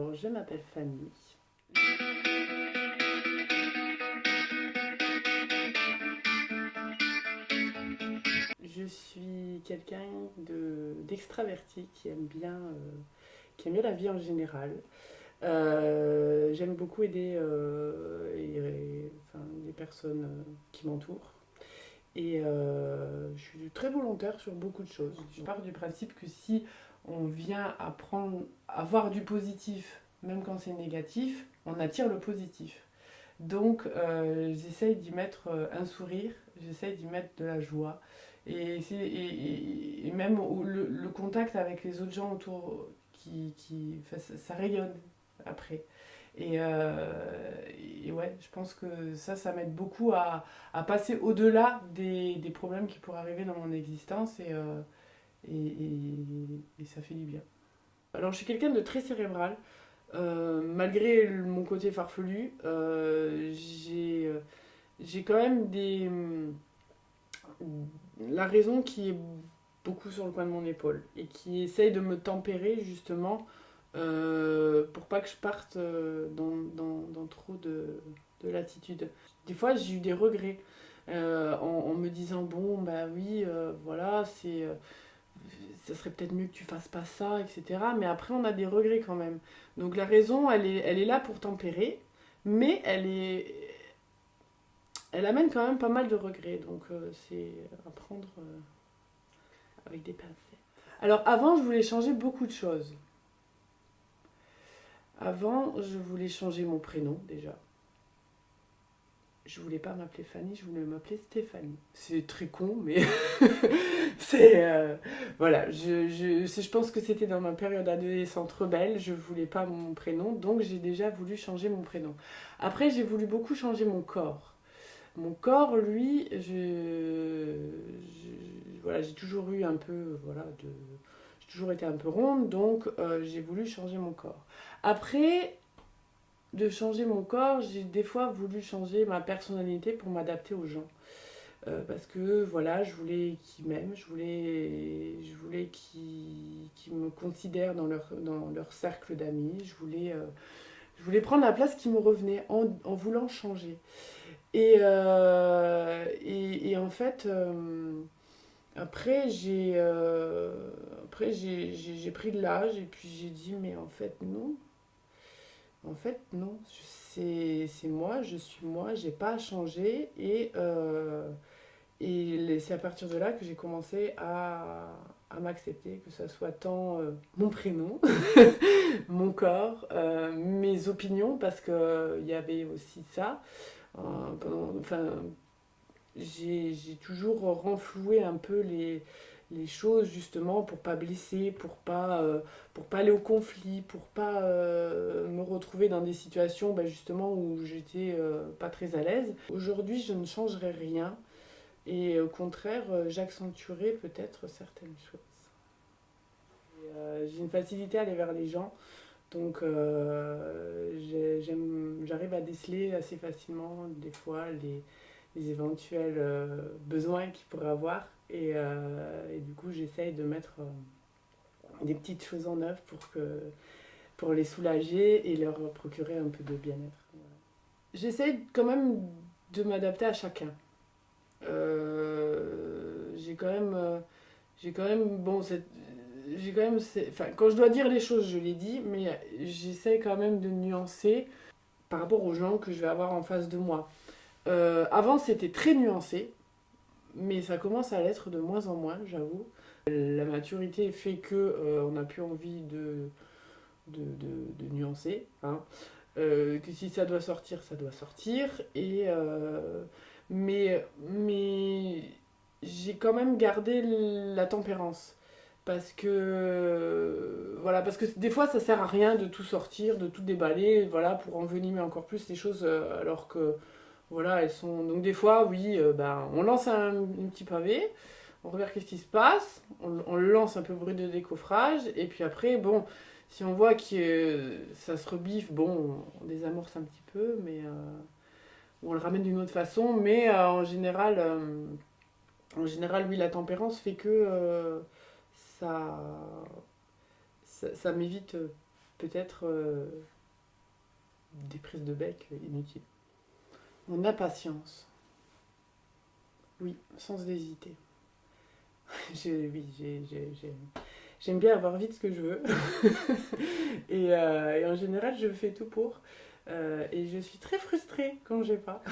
Alors, je m'appelle Fanny. Je suis quelqu'un d'extraverti qui aime bien la vie en général. J'aime beaucoup aider enfin, les personnes qui m'entourent. Et je suis très volontaire sur beaucoup de choses. Je pars du principe que si on vient apprendre à voir du positif, même quand c'est négatif, on attire le positif. Donc j'essaye d'y mettre un sourire, j'essaye d'y mettre de la joie. Et même le contact avec les autres gens autour, enfin, ça rayonne après. Et, ouais, je pense que ça m'aide beaucoup à passer au-delà des problèmes qui pourraient arriver dans mon existence et ça fait du bien. Alors je suis quelqu'un de très cérébral. Malgré mon côté farfelu, j'ai quand même la raison qui est beaucoup sur le coin de mon épaule et qui essaye de me tempérer justement pour pas que je parte dans trop de latitude. Des fois j'ai eu des regrets en me disant bon bah oui voilà ça serait peut-être mieux que tu fasses pas ça, etc. Mais après, on a des regrets quand même. Donc la raison, elle est là pour tempérer, mais elle amène quand même pas mal de regrets. Donc c'est à prendre avec des pincettes. Alors avant, je voulais changer beaucoup de choses. Avant, je voulais changer mon prénom déjà. Je voulais pas m'appeler Fanny, je voulais m'appeler Stéphanie. C'est très con, mais c'est voilà. Je pense que c'était dans ma période adolescente rebelle. Je voulais pas mon prénom, donc j'ai déjà voulu changer mon prénom. Après, j'ai voulu beaucoup changer mon corps. Mon corps, lui, voilà, j'ai toujours eu un peu, voilà, j'ai toujours été un peu ronde, donc j'ai voulu changer mon corps. Après, de changer mon corps, j'ai des fois voulu changer ma personnalité pour m'adapter aux gens. Parce que voilà, je voulais qu'ils m'aiment, je voulais qu'ils me considèrent dans leur cercle d'amis, je voulais prendre la place qui me revenait en voulant changer. Et en fait, après j'ai pris de l'âge et puis j'ai dit, mais en fait, non, c'est moi, je suis moi, j'ai pas à changer. Et c'est à partir de là que j'ai commencé à m'accepter, que ce soit tant mon prénom, mon corps, mes opinions, parce qu'il y avait aussi ça. Enfin, j'ai toujours renfloué un peu les choses justement pour pas blesser, pour pas aller au conflit, pour pas me retrouver dans des situations bah, justement où j'étais pas très à l'aise. Aujourd'hui, je ne changerai rien et au contraire, j'accentuerai peut-être certaines choses. J'ai une facilité à aller vers les gens, donc j'arrive à déceler assez facilement des fois les éventuels besoins qu'ils pourraient avoir. Et du coup, j'essaye de mettre des petites choses en œuvre pour les soulager et leur procurer un peu de bien-être. Voilà. J'essaye quand même de m'adapter à chacun. J'ai quand même, bon, j'ai quand même, enfin, quand je dois dire les choses, je les dis, mais j'essaie quand même de nuancer par rapport aux gens que je vais avoir en face de moi. Avant, c'était très nuancé, mais ça commence à l'être de moins en moins, j'avoue. La maturité fait que on n'a plus envie de nuancer, hein. Que si ça doit sortir, ça doit sortir. Mais j'ai quand même gardé la tempérance. Parce que des fois, ça sert à rien de tout sortir, de tout déballer, voilà, pour envenimer encore plus les choses, alors que voilà, elles sont. Donc des fois, oui, ben, on lance un petit pavé, on regarde qu'est-ce qui se passe, on lance un peu bruit de décoffrage, et puis après, bon, si on voit que ça se rebiffe, bon, on désamorce un petit peu, mais on le ramène d'une autre façon, mais en général, oui, la tempérance fait que ça m'évite peut-être des prises de bec inutiles. Mon impatience. Oui, sans hésiter. J'aime bien avoir vite ce que je veux. Et en général, je fais tout pour. Et je suis très frustrée quand j'ai pas.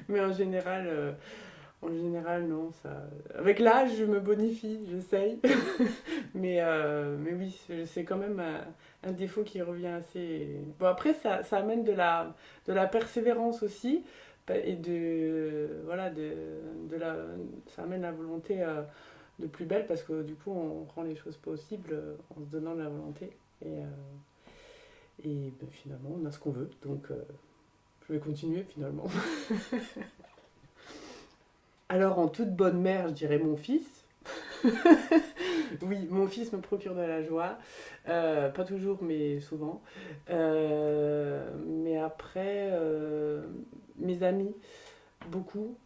Mais en général, non. Ça... Avec l'âge, je me bonifie, j'essaye. Mais oui, c'est quand même un défaut qui revient assez... Bon, après, ça amène de la persévérance aussi. Et voilà, ça amène la volonté de plus belle parce que du coup, on rend les choses possibles en se donnant de la volonté. Et ben, finalement, on a ce qu'on veut. Donc, je vais continuer finalement. Alors, en toute bonne mère, je dirais mon fils. Oui, mon fils me procure de la joie. Pas toujours, mais souvent. Mais après, mes amis, beaucoup.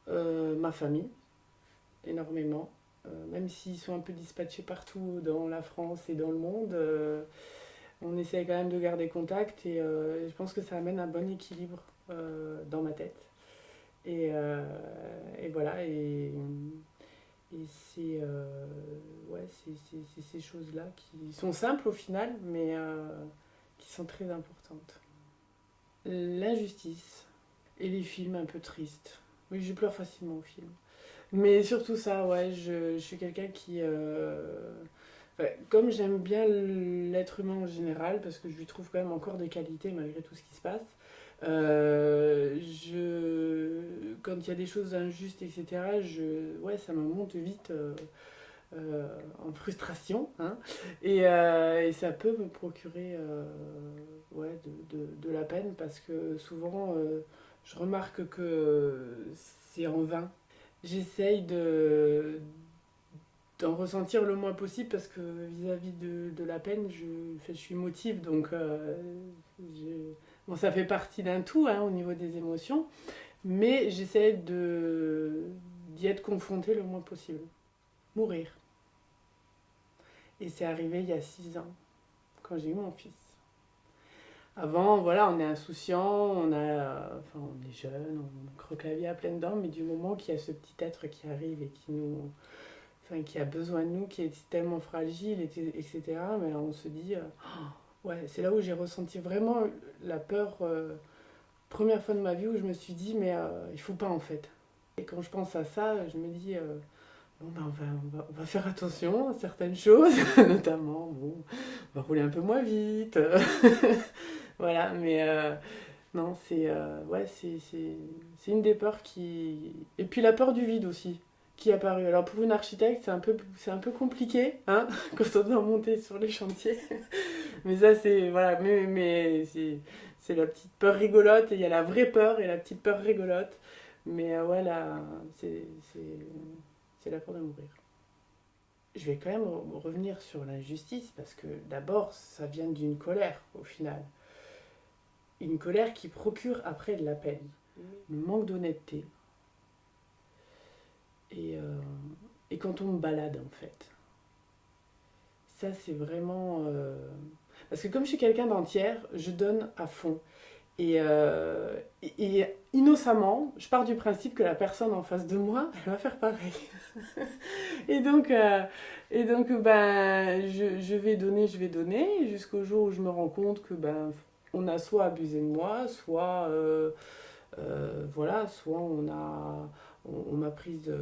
Ma famille, énormément. Même s'ils sont un peu dispatchés partout dans la France et dans le monde, on essaie quand même de garder contact et je pense que ça amène un bon équilibre dans ma tête. Et voilà, et ouais, c'est ces choses-là qui sont simples au final, mais qui sont très importantes. L'injustice et les films un peu tristes. Oui, je pleure facilement au film. Mais surtout ça, ouais, je suis quelqu'un qui... ouais, comme j'aime bien l'être humain en général, parce que je lui trouve quand même encore des qualités malgré tout ce qui se passe, quand il y a des choses injustes, etc., ouais, ça me monte vite en frustration, hein, et ça peut me procurer ouais, de la peine, parce que souvent, je remarque que c'est en vain. J'essaye d'en ressentir le moins possible parce que vis-à-vis de la peine, je suis émotive, donc bon, ça fait partie d'un tout hein, au niveau des émotions, mais j'essaie d'y être confrontée le moins possible. Mourir. Et c'est arrivé il y a 6 ans, quand j'ai eu mon fils. Avant, voilà, on est insouciant, enfin, on est jeune, on croque la vie à pleines dents, mais du moment qu'il y a ce petit être qui arrive et enfin, qui a besoin de nous, qui est tellement fragile, etc., mais on se dit, ouais, c'est là où j'ai ressenti vraiment la peur, première fois de ma vie où je me suis dit, mais il faut pas en fait. Et quand je pense à ça, je me dis, bon, ben, on va faire attention à certaines choses, notamment, bon, on va rouler un peu moins vite. Voilà, mais non, ouais, c'est une des peurs qui... Et puis la peur du vide aussi, qui est apparue. Alors pour une architecte, c'est un peu compliqué, hein, quand on doit monter sur les chantiers. Mais ça, c'est... Voilà, mais c'est la petite peur rigolote, et il y a la vraie peur et la petite peur rigolote. Mais ouais, là, c'est la peur de mourir. Je vais quand même revenir sur l'injustice, parce que d'abord, ça vient d'une colère, au final. Une colère qui procure après de la peine. Le manque d'honnêteté. Et, euh, et quand on me balade, en fait. Ça, c'est vraiment... Parce que comme je suis quelqu'un d'entière, je donne à fond. Et innocemment, je pars du principe que la personne en face de moi, elle va faire pareil. Et donc, ben, je vais donner, jusqu'au jour où je me rends compte que ben, on a soit abusé de moi, soit voilà, soit on m'a prise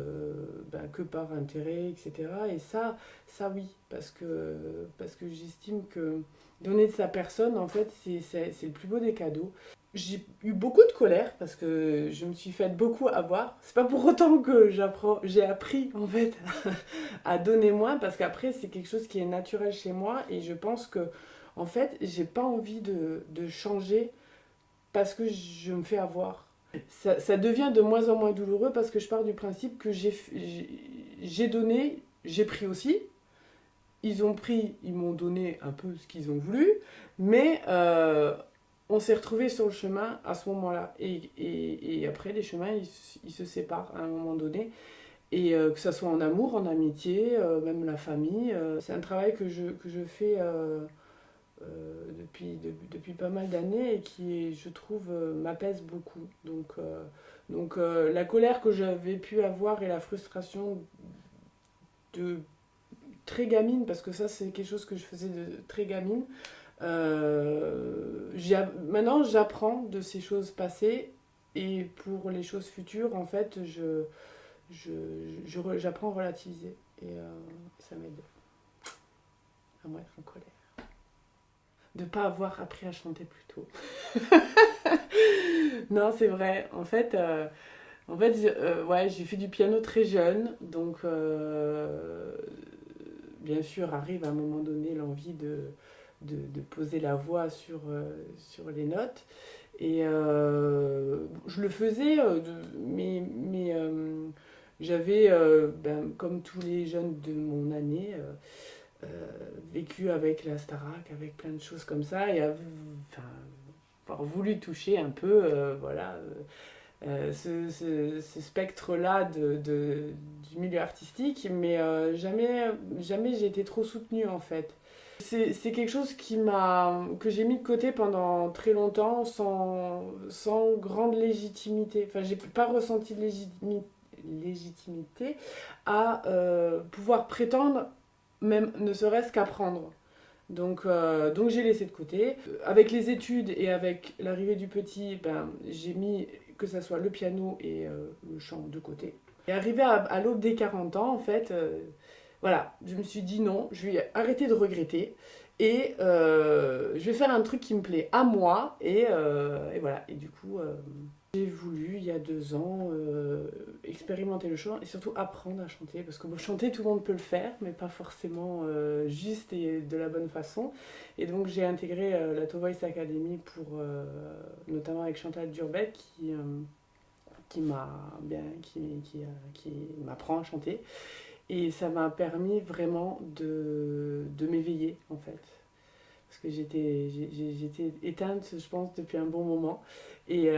ben, que par intérêt, etc. Et ça oui, parce que j'estime que donner de sa personne, en fait, c'est le plus beau des cadeaux. J'ai eu beaucoup de colère parce que je me suis faite beaucoup avoir. C'est pas pour autant que j'ai appris en fait à donner moins, parce qu'après c'est quelque chose qui est naturel chez moi, et je pense que en fait j'ai pas envie de changer parce que je me fais avoir. Ça devient de moins en moins douloureux parce que je pars du principe que j'ai donné, j'ai pris aussi. Ils ont pris, ils m'ont donné un peu ce qu'ils ont voulu, mais on s'est retrouvés sur le chemin à ce moment-là. Et après, les chemins, ils se séparent à un moment donné. Et que ça soit en amour, en amitié, même la famille. C'est un travail que je fais depuis pas mal d'années et qui, je trouve, m'apaise beaucoup. La colère que j'avais pu avoir et la frustration de très gamine, parce que ça c'est quelque chose que je faisais de très gamine, maintenant j'apprends de ces choses passées et pour les choses futures, en fait, j'apprends à relativiser et ça m'aide à moins être en colère. De ne pas avoir appris à chanter plus tôt. Non, c'est vrai. Ouais, j'ai fait du piano très jeune, donc bien sûr arrive à un moment donné l'envie de poser la voix sur les notes. Et je le faisais, j'avais, comme tous les jeunes de mon année, vécu avec la Starac, avec plein de choses comme ça, et avoir voulu toucher un peu, voilà, ce spectre-là du milieu artistique, mais jamais j'ai été trop soutenue en fait. C'est quelque chose que j'ai mis de côté pendant très longtemps sans grande légitimité. Enfin, j'ai pas ressenti de légitimité à pouvoir prétendre, même ne serait-ce qu'apprendre. Donc j'ai laissé de côté. Avec les études et avec l'arrivée du petit, j'ai mis que ça soit le piano et le chant de côté. Et arrivé à l'aube des 40 ans, en fait, voilà, je me suis dit non, je vais arrêter de regretter et je vais faire un truc qui me plaît à moi et voilà. Et du coup, j'ai voulu, il y a 2 ans, expérimenter le chant et surtout apprendre à chanter. Parce que chanter, tout le monde peut le faire, mais pas forcément juste et de la bonne façon. Et donc j'ai intégré la To Voice Academy notamment avec Chantal Durbeck qui m'apprend à chanter. Et ça m'a permis vraiment de m'éveiller en fait. Parce que j'étais éteinte, je pense, depuis un bon moment. Et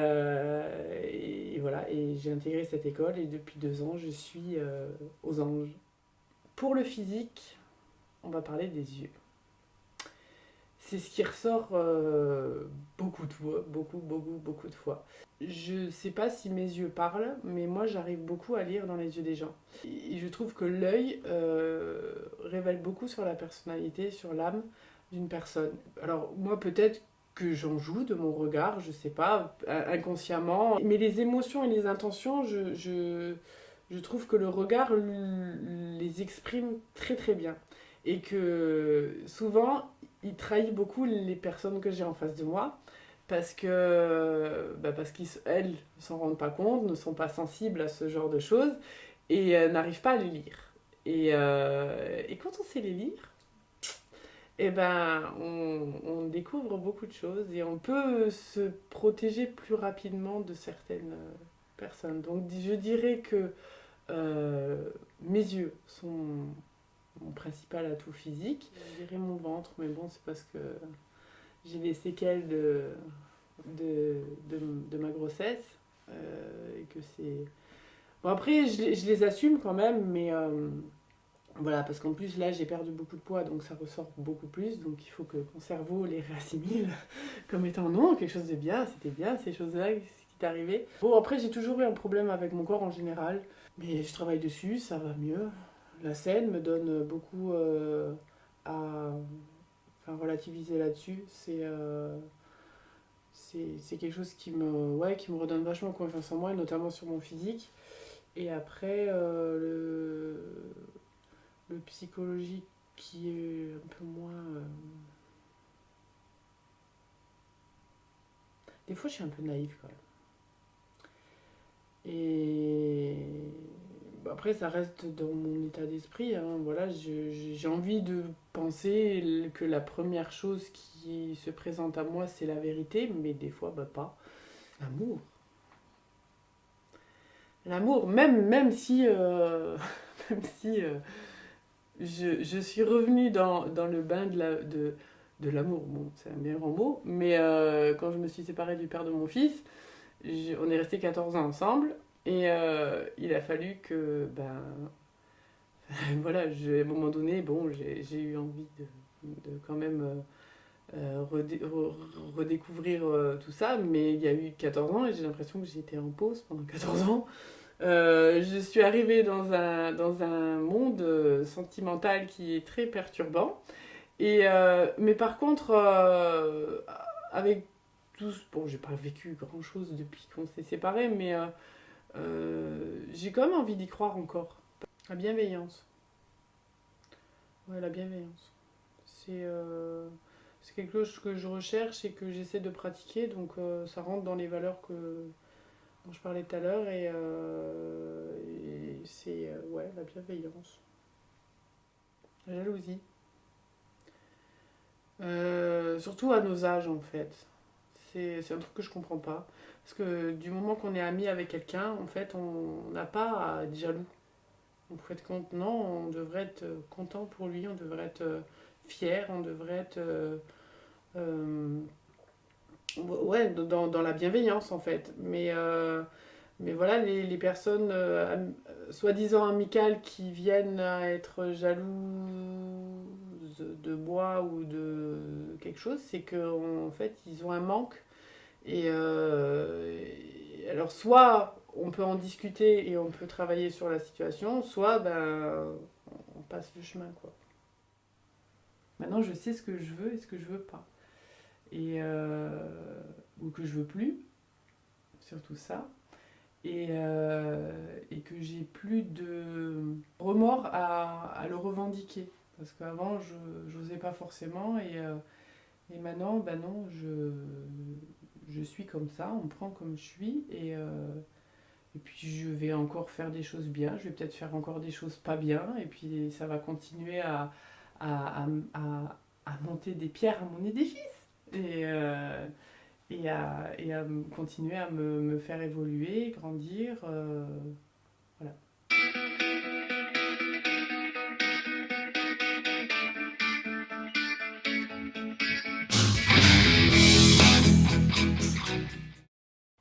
voilà, et j'ai intégré cette école et depuis 2 ans, je suis aux anges. Pour le physique, on va parler des yeux. C'est ce qui ressort beaucoup de fois, beaucoup de fois. Je sais pas si mes yeux parlent, mais moi j'arrive beaucoup à lire dans les yeux des gens. Et je trouve que l'œil révèle beaucoup sur la personnalité, sur l'âme d'une personne. Alors moi peut-être que j'en joue de mon regard, je sais pas, inconsciemment. Mais les émotions et les intentions, je trouve que le regard les exprime très très bien. Et que souvent, il trahit beaucoup les personnes que j'ai en face de moi parce qu'elles ne s'en rendent pas compte, ne sont pas sensibles à ce genre de choses et n'arrivent pas à les lire. Et quand on sait les lire, eh ben, on découvre beaucoup de choses et on peut se protéger plus rapidement de certaines personnes. Donc je dirais que mes yeux sont mon principal atout physique. Je dirais mon ventre, mais bon, c'est parce que j'ai des séquelles de ma grossesse et que c'est... Bon, après, je les assume quand même, mais voilà, parce qu'en plus, là, j'ai perdu beaucoup de poids, donc ça ressort beaucoup plus, donc il faut que mon cerveau les réassimile comme étant non, quelque chose de bien, c'était bien, ces choses-là, ce qui est arrivé. Bon, après, j'ai toujours eu un problème avec mon corps en général, mais je travaille dessus, ça va mieux. La scène me donne beaucoup à relativiser là-dessus. C'est quelque chose qui me redonne vachement confiance en moi, et notamment sur mon physique. Et après, le psychologique qui est un peu moins... Des fois, je suis un peu naïve quand même. Et après, ça reste dans mon état d'esprit. Hein. Voilà, j'ai envie de penser que la première chose qui se présente à moi, c'est la vérité, mais des fois, pas. L'amour. L'amour, même si, même si je suis revenue dans le bain de l'amour. Bon, c'est un bien grand mot, mais quand je me suis séparée du père de mon fils, on est resté 14 ans ensemble. Et il a fallu que, ben, voilà, à un moment donné, bon, j'ai eu envie de quand même redécouvrir tout ça, mais il y a eu 14 ans et j'ai l'impression que j'étais en pause pendant 14 ans. Je suis arrivée dans un monde sentimental qui est très perturbant. Mais par contre, avec tout... Bon, j'ai pas vécu grand-chose depuis qu'on s'est séparés, mais j'ai quand même envie d'y croire encore. La bienveillance. Ouais, la bienveillance. C'est quelque chose que je recherche et que j'essaie de pratiquer, donc ça rentre dans les valeurs dont je parlais tout à l'heure, et c'est ouais, la bienveillance. La jalousie. Surtout à nos âges en fait. C'est un truc que je comprends pas. Parce que du moment qu'on est ami avec quelqu'un, en fait, on n'a pas à être jaloux. En fait, non, on devrait être content pour lui, on devrait être fier, on devrait être euh, ouais, dans la bienveillance en fait. Mais voilà, les personnes soi-disant amicales qui viennent à être jalouses de moi ou de quelque chose, c'est qu'en fait, ils ont un manque. Alors, soit on peut en discuter et on peut travailler sur la situation, soit ben, on passe le chemin, quoi. Maintenant, je sais ce que je veux et ce que je veux pas. Ou que je veux plus, surtout ça. Et que j'ai plus de remords à le revendiquer. Parce qu'avant, je n'osais pas forcément. Et maintenant, ben non, je suis comme ça, on me prend comme je suis. Et puis je vais encore faire des choses bien, je vais peut-être faire encore des choses pas bien. Et puis ça va continuer à, à- à monter des pierres à mon édifice. Et, euh, et à continuer à me faire évoluer, grandir. Voilà.